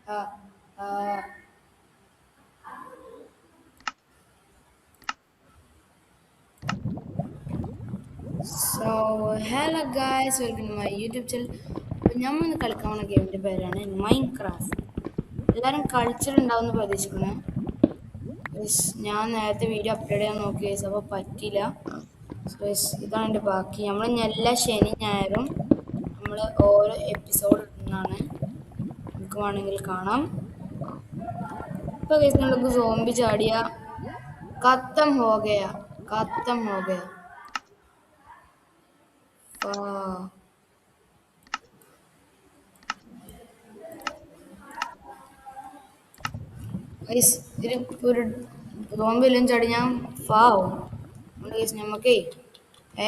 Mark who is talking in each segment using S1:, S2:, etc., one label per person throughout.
S1: Uh, uh, Hello guys, welcome to my YouTube channel. അപ്പോൾ ഞാൻ ഇന്ന് കളിക്കാൻ പോകുന്ന ഗെയിമിൻ്റെ പേരാണ് മൈൻക്രാഫ്റ്റ്. എല്ലാവരും കളിച്ചിട്ടുണ്ടാവുമെന്ന് പ്രതീക്ഷിക്കുന്നു. ഞാൻ നേരത്തെ വീഡിയോ അപ്ലോഡ് ചെയ്യാൻ നോക്കി അപ്പോൾ പറ്റിയില്ല. ഇതാണ് എൻ്റെ ബാക്കി. നമ്മൾ എല്ലാ ശനി ഞായറും നമ്മൾ ഓരോ എപ്പിസോഡ് ഇടുന്നതാണ്. നമുക്ക് വേണമെങ്കിൽ കാണാം. ഇപ്പോൾ ഗൈസ് നമുക്ക് സോംബി ചാടിയ ഖത്തം ഹോ ഗയ ഖത്തം ഹോ ഗയ. ഗൈസ് ഇതിൽ ഒരു സോംബിയെല്ലാം ചാടി ഞാൻ ഫാവും. അതുകൊണ്ട് ഗൈസ് നമുക്കേ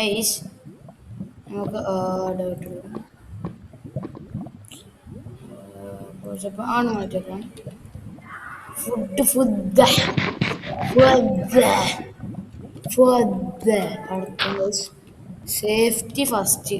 S1: ഏയ്സ് നമുക്ക് ആണ് മാറ്റിയേക്കാം. ഫുഡ് അടുത്ത സേഫ്റ്റി ഫസ്റ്റ്.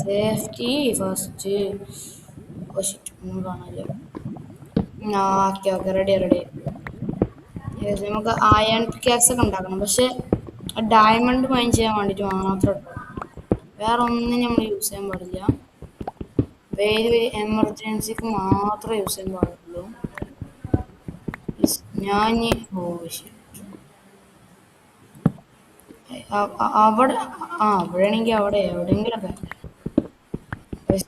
S1: Safety first. ഒന്നും കാണാനില്ല. Okay okay ready ready. നമുക്ക് അയൺ പിക്കാക്സ് ഒക്കെ ഉണ്ടാക്കണം, പക്ഷെ ഡയമണ്ട് മൈൻ ചെയ്യാൻ വേണ്ടിയിട്ട് മാത്രം. വേറെ ഒന്നും നമ്മൾ യൂസ് ചെയ്യാൻ പാടില്ല. വെരി എമർജൻസിക്ക് മാത്രമേ യൂസ് ചെയ്യാൻ പാടുള്ളൂ. ഞാൻ അവിടെ അവിടെയാണെങ്കിൽ അവിടെ എവിടെയെങ്കിലൊക്കെ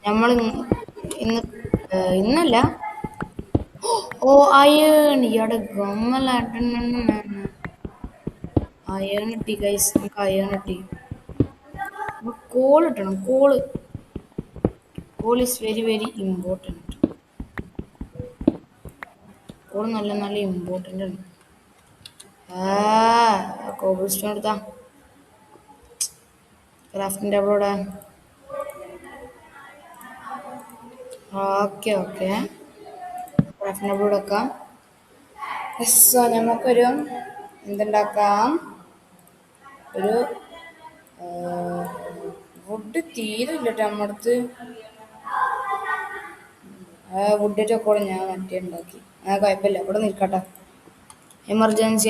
S1: നമ്മൾ ഇന്ന് ഇന്നല്ല. ഓ അയൺ ഇയാടെ ഗമ്മലാട്ട അയൺ കിട്ടി ഗൈസ്. നമുക്ക് അയൺ കിട്ടി. കോൾ ഇട്ടണം. Coal is very very important. Coal നല്ല നല്ല ഇമ്പോർട്ടൻ്റ് ആണ്. കോബിൾ സ്റ്റോൺ എടുത്താ ക്രാഫ്റ്റിംഗ് ടേബിളോടെ. ഓക്കെ ഓക്കെ ക്രാഫ്റ്റിംഗ് ടേബിളോട് വെക്കാം. നമുക്കൊരു എന്തുണ്ടാക്കാം? ഒരു വുഡ് തീരില്ല നമ്മുടെ അടുത്ത്. വുഡിൻ്റെ കൂടെ ഞാൻ മറ്റേ ഉണ്ടാക്കി. കുഴപ്പമില്ല, ഇവിടെ നിൽക്കട്ടെ. എമർജൻസി.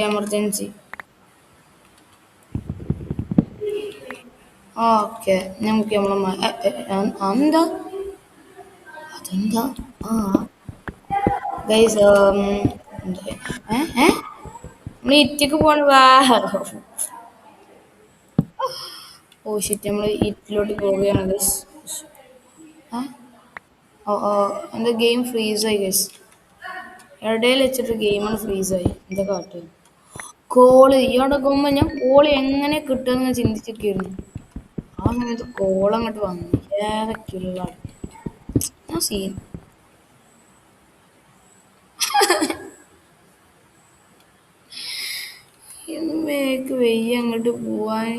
S1: ഓക്കെ നമുക്ക് എന്താ അതെന്താ ഗൈസ് നമ്മൾ ഇറ്റക്ക് പോണ ഓ ഷിറ്റ്, നമ്മൾ ഇറ്റിലോട്ട് പോവുകയാണ് ഗൈസ്. എന്താ ഗെയിം ഫ്രീസായി ഗൈസ്. ഇടയിൽ വെച്ചിട്ട് ഗെയിമാണ് ഫ്രീസായി. എന്താ കാട്ട്? കോള് ഇയാളുടെ കൊമ്പ ഞാൻ കോള് എങ്ങനെ കിട്ടുമെന്ന് ചിന്തിച്ചിരിക്കുന്നു. ആ സമയത്ത് കോളങ്ങോട്ട് വന്നു. ഏതൊക്കെയുള്ള ഞാൻ സീൻ എന്നേക്ക് വെയ്യ അങ്ങോട്ട് പോവാൻ.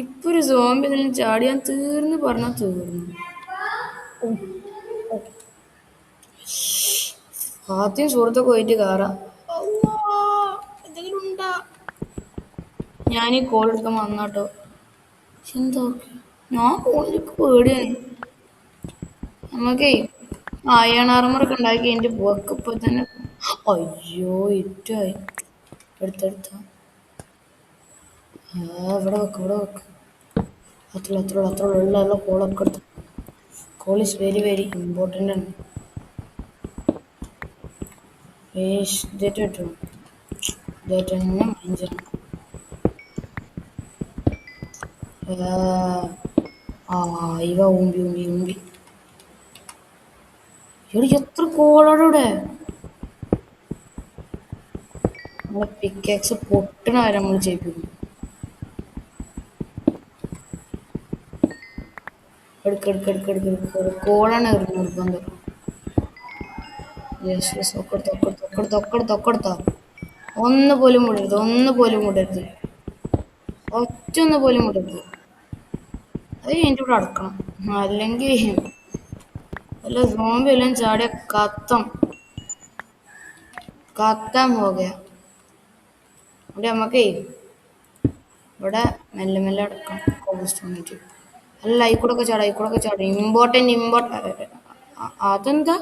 S1: ഇപ്പൊ ഒരു സോംബി തന്നെ ചാടിയാൻ തീർന്ന് പറഞ്ഞാൽ തീർന്നു. ആദ്യം സുഹൃത്തൊക്കെ പോയിട്ട് കയറാം. എന്തെങ്കിലും ഉണ്ടാ? ഞാൻ ഈ കോൾ എടുക്കാൻ വന്നാട്ടോ. എന്താ ഞാൻ കോളിലേക്ക് പേടിയാണ്. നമുക്കേ അയൺ ആർമറൊക്കെ ഉണ്ടാക്കി എൻ്റെ പോക്ക് ഇപ്പൊ തന്നെ. അയ്യോ ഇറ്റായി. എടുത്തെടുത്ത ഇവിടെ വെക്ക്. അത്ര ഉള്ള കോളൊക്കെ എടുത്തു. Call is very very important ആണ്. ഇതേറ്റ് തന്നെ മൈൻഡ് ചെയ്യണം. ഇവ ഊമ്പി എത്ര കോളോടെ നമ്മളെ പിക്കാക്സ് പൊട്ടണ വരെ നമ്മൾ ചെയ്യിപ്പിക്കും. എടുക്ക് കോളാണ് നിർബന്ധം. തൊക്കെടുത്തോ. ഒന്ന് പോലും വിടരുത്. ഒറ്റ പോലും വിടരുത്. അത് എൻ്റെ കൂടെ അടക്കണം. അല്ലെങ്കിൽ വല്ല സോംബി എല്ലാം ചാടിയ കത്താൻ പോകുക. അവിടെ നമുക്കേ ഇവിടെ മെല്ലെ അടക്കാം. കോബിൾ സ്റ്റോണിട്ട് അല്ല ആയിക്കൂടൊക്കെ ചാടാം ഇമ്പോർട്ടൻ്റ് അതെന്താ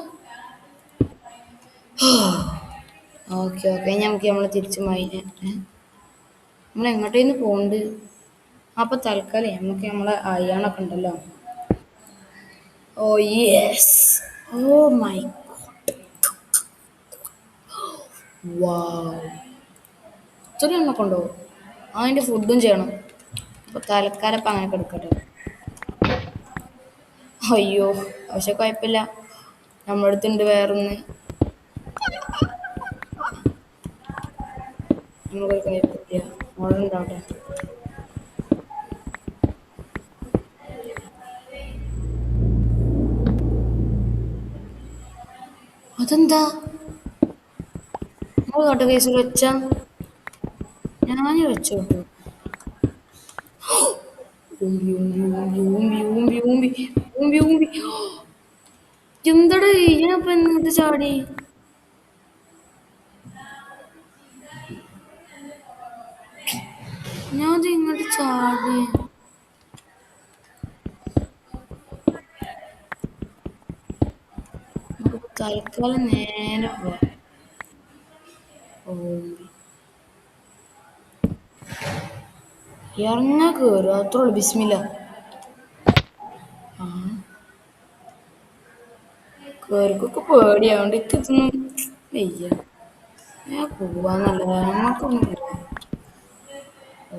S1: ഓക്കെ ഓക്കെ നമുക്ക് നമ്മൾ തിരിച്ചു നമ്മൾ എങ്ങോട്ടേന്ന് പോണ്ട് അപ്പൊ തൽക്കാലം നമുക്ക് നമ്മളെ അയ്യാണൊക്കെ ഉണ്ടല്ലോ ഓ യെസ് ഓ മൈ വാവ് ഇത്രയും എണ്ണ കൊണ്ടുപോകും അതിൻ്റെ ഫുഡും ചെയ്യണം അപ്പൊ തൽക്കാലം ഇപ്പം അങ്ങനെ കൊടുക്കട്ടെ അയ്യോ പക്ഷെ കുഴപ്പമില്ല നമ്മുടെ അടുത്തുണ്ട് വേറൊന്ന് നമുക്കൊരു കുഴപ്പമില്ല ഓർഡർ ഉണ്ടാവട്ടെ അതെന്താ നമ്മൾ കേട്ട കേസിൽ വെച്ച ഞാൻ വെച്ചോട്ടു ഊമ്പി ഊമ്പി ഊമ്പി ഊമ്പി ഊമ്പി ഊമ്പി ഊമ്പി ഊമ്പി എന്താടാ ഇതിനപ്പം എന്നിട്ട് ചാടി ഞാൻ അത് ഇങ്ങോട്ട് ചാടി നമുക്ക് തൽക്കാലം നേരെ പോവാം ഊമ്പി ഇറങ്ങാ കയറുക അത്രേ ഉള്ളൂ ബിസ്മില്ല ആ കയറിക്കൊക്കെ പേടിയാവണ്ട് ഇതൊന്നും വയ്യ ഞാൻ പോവാന്നല്ല നമുക്കൊന്നും ഓ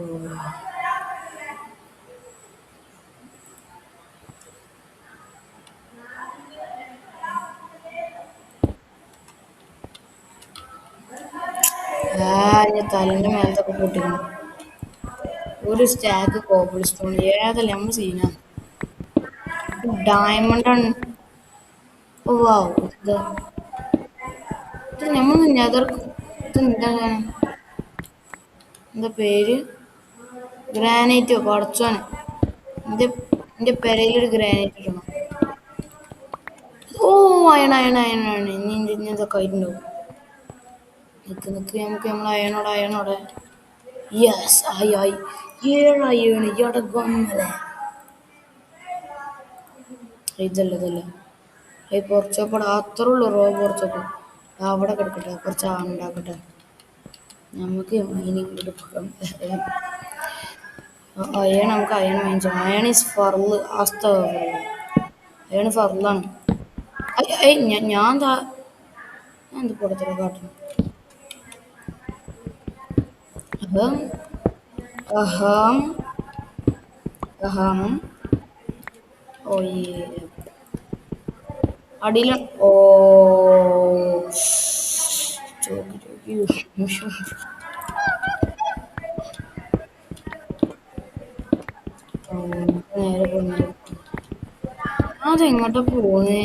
S1: ഞാൻ തലേൻ്റെ മേലത്തൊക്കെ പൊട്ടിക്കണം ഒരു സ്റ്റാക്ക് കോബിൾ സ്റ്റോൺ ഏതല്ല നമ്മൾ സീനാ ഡയമണ്ട് ആണ് ഓ വാവ് ഇത് നമ്മൾ നെതർ ഇത് എന്താണ് എന്താ പേര് ഗ്രാനൈറ്റോ പടച്ചോനെ എൻ്റെ പെരയിലൊരു ഗ്രാനൈറ്റ് ഇടണം ഓ അയണാണ് ഇനി ഇതൊക്കെ ആയിട്ടുണ്ടാവും നമുക്ക് നമ്മൾ അയണോടെ യെസ് ആയി ഏഴാണ് ഇയാടെ ഗമ്മലെ ഇതല്ല ഈ കുറച്ചപ്പോൾ അത്രേ ഉള്ളൂ കുറച്ചപ്പോൾ അവിടെ കിടക്കട്ടെ കുറച്ച് ഉണ്ടാക്കട്ടെ നമുക്ക് മൈനിങ് എടുക്കാം അയൺ നമുക്ക് അയൺ വാങ്ങിച്ചു അയൺ ഈസ് ഫർള് അവസ്ഥ അയൺ ഫർളാണ് ഞാൻ എന്ത് കൊടുത്തത് കാട്ടണം അപ്പം അഹം അഹം ഓ അടിയില ഓ നേരെ പോയി അതെങ്ങോട്ടാ പോന്നേ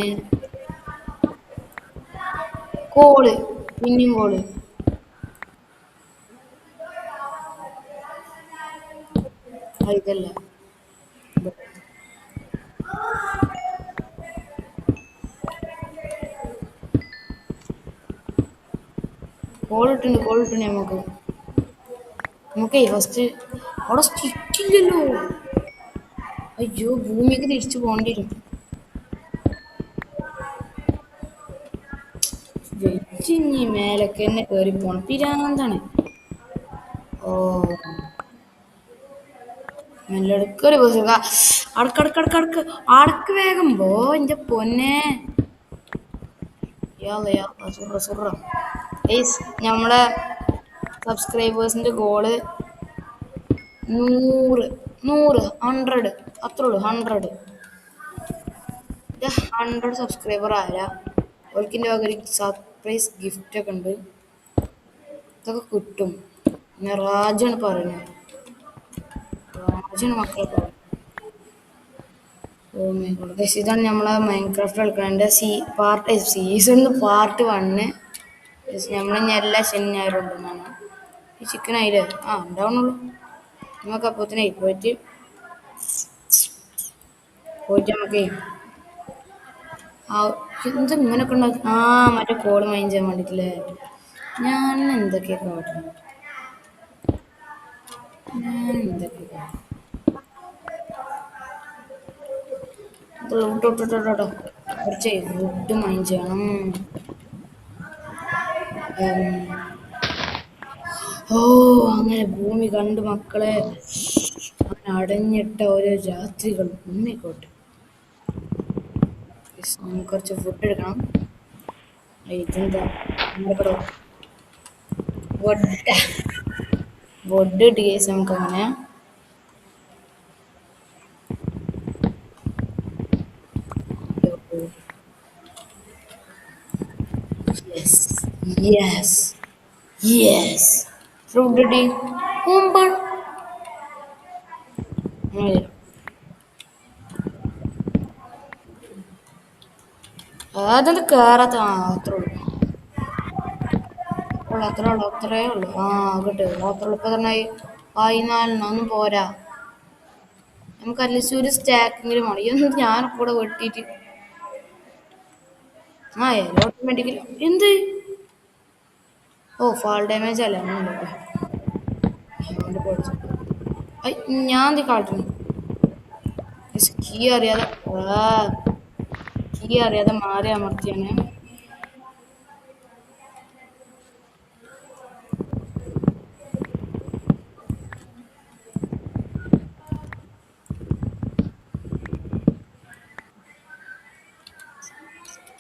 S1: കോള് പിന്നെയും കോള് ഇതല്ല കോളിട്ടുണ്ട് നമുക്കേ ഫസ്റ്റ് അവിടെ സ്റ്റിക്കില്ലല്ലോ അയ്യോ ഭൂമിക്ക് തിരിച്ചു പോകേണ്ടി വരും വെച്ചിഞ്ഞി മേലൊക്കെ തന്നെ കയറി പോണം പിരാന്താണ് ഓ മെല്ലെടുക്കൊരു സുഖ അടക്ക് വേഗം പോ എന്റെ പൊന്നെ നമ്മളെ സബ്സ്ക്രൈബേഴ്സിന്റെ ഗോള് 100 അത്രേ ഉള്ളൂ 100 സബ്സ്ക്രൈബർ ആയ ഓൾക്കിൻ്റെ വക ഒരു സർപ്രൈസ് ഗിഫ്റ്റ് ഒക്കെ ഉണ്ട് ഇതൊക്കെ കിട്ടും പിന്നെ രാജാണ് പറയുന്നത് രാജാണ് മക്കളെ പറയുന്നത് ഓ മൈ ഗോഡ് ഗയ്സ് ഇതാണ് നമ്മളെ മൈൻക്രാഫ്റ്റ് കളിക്കണതിൻ്റെ സീസൺ പാർട്ട് 1 നമ്മളിനി എല്ലാ ശനി ഞായറും ഉണ്ടെന്നാണ് ഈ ചിക്കൻ ആയില്ലേ ഉണ്ടാവണുള്ളൂ നമുക്ക് അപ്പത്തിനെ പോയിട്ട് നമുക്ക് എന്താ ഇങ്ങനെയൊക്കെ ഉണ്ടാക്കി മറ്റേ കോഡ് മൈൻ ചെയ്യാൻ വേണ്ടിയിട്ടില്ലേ ഞാൻ എന്തൊക്കെയാ കാട്ടുന്നത് വിട്ടോ കുറച്ച് വുഡ് മൈൻ ചെയ്യണം. ഉം. ഓ അങ്ങനെ ഭൂമി കണ്ടു മക്കളെ. അങ്ങനെ അടഞ്ഞിട്ട ഓരോ രാത്രികൾ ഉമ്മിക്കോട്ടെ. നമുക്ക് കുറച്ച് ഫുഡ് എടുക്കണം. ഇതെന്താ നമ്മുടെ വൊഡ് വൊഡ് ഇട്ട് കേസ് നമുക്ക് അങ്ങനെ യെസ് യെസ് യെസ് ഫ്രൂട്ട് ഇട്ടി മുമ്പാണ് അതെന്ത് കേറാത്ത അത്രേ ഉള്ളൂ അത്രേ ഉള്ളൂ. ആ കിട്ടും അത്ര എളുപ്പം തന്നെ പതിനാലിനൊന്നും പോരാ. നമുക്ക് അറ്റ്ലീസ്റ്റ് ഒരു സ്റ്റാക്കെങ്കിലും വേണം. എന്ത് ഞാൻ കൂടെ വെട്ടിയിട്ട് ഓട്ടോമാറ്റിക്കലി എന്ത് ഫാൾ ഡാമേജ് അല്ല ഞാൻ എന്ത് കാട്ടുന്നു കീ അറിയാതെ മാറി അമർത്തിയാണ്.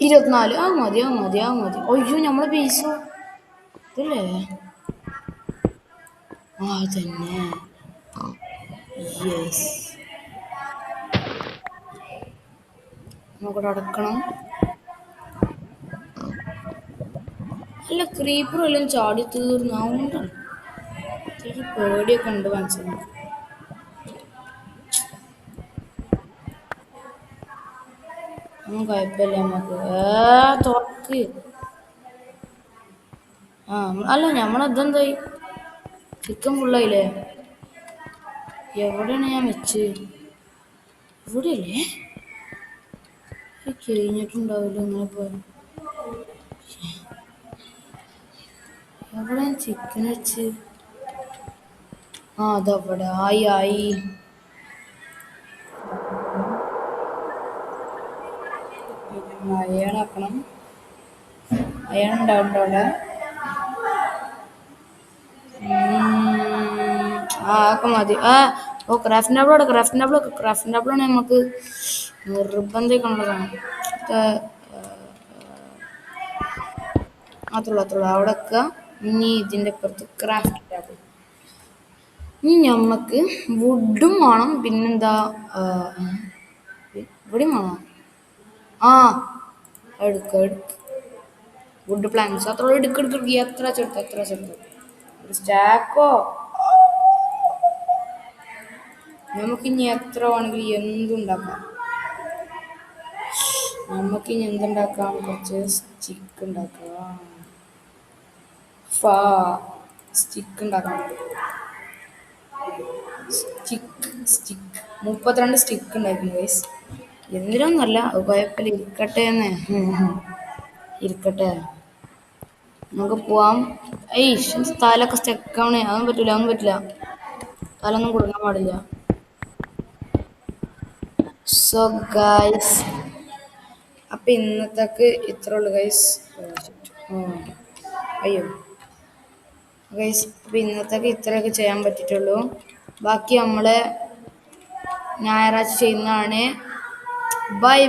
S1: ഇരുപത്തിനാല് മതി അയ്യോ നമ്മളെ പൈസ ഇതല്ലേ തന്നെ യെസ് നമുക്കിവിടെ അടക്കണം. അല്ല ക്രീപ്പർ എല്ലാം ചാടി തീർന്നു. അതുകൊണ്ടാണ് പേടിയൊക്കെ ഉണ്ട് മനസ്സിലാക്കി. കുഴപ്പമില്ല നമുക്ക് തുറക്ക്. അല്ല നമ്മളതെന്തായി ചിക്കൻ ഫുള്ളായില്ലേ? എവിടെയാണ് ഞാൻ വെച്ച്? ഇവിടെയല്ലേ കഴിഞ്ഞിട്ടുണ്ടാവില്ല. ഇങ്ങനെ പോയി എവിടെ ചിക്കൻ വെച്ച്? അതവിടെ ആയി. അയണാക്കണം. അയണുണ്ടാവുണ്ടോ അവിടെ? ഒക്കെ മതി. ക്രാഫ്റ്റിൻ്റെ ടാബിളാണ് നമുക്ക് നിർബന്ധിക്കുള്ളതാണ്. അത്രയുള്ളൂ അവിടെ വെക്കുക. ഇനി ഇതിൻ്റെ പുറത്ത് ക്രാഫ്റ്റ് ടാബിൾ. ഇനി ഞമ്മക്ക് വുഡും വേണം. പിന്നെന്താ ഇവിടെയും വേണം. എടുക്ക വുഡ് പ്ലാന്റ്സ് അത്ര എടുക്കെടുക്ക. എത്ര ചെറുത്ത് സ്റ്റാക്കോ നമുക്കിനി എത്ര വേണമെങ്കിലും എന്തുണ്ടാക്കാം. നമുക്കിനി എന്തുണ്ടാക്കാം? കുറച്ച് സ്റ്റിക്ക് ഉണ്ടാക്കാം. സ്റ്റിക്ക് ഉണ്ടാക്കാം. സ്റ്റിക്ക് 32 സ്റ്റിക്ക് ഉണ്ടായിരുന്നു ഗൈസ്. എന്തിനൊന്നല്ല, അത് കുഴപ്പമില്ല, ഇരിക്കട്ടെ. നമുക്ക് പോവാം. തലൊക്കെ സ്റ്റെക്കാവണേ. അതൊന്നും പറ്റില്ല. തലൊന്നും കൊടുക്കാൻ പാടില്ല. സോ ഗൈസ് അപ്പം ഇന്നത്തേക്ക് ഇത്ര ഉള്ളു ഗൈസ്. അയ്യോ ഗൈസ് അപ്പം ഇന്നത്തേക്ക് ഇത്രയൊക്കെ ചെയ്യാൻ പറ്റിയിട്ടുള്ളൂ. ബാക്കി നമ്മൾ ഞായറാഴ്ച ചെയ്യുന്നതാണ്. ബൈ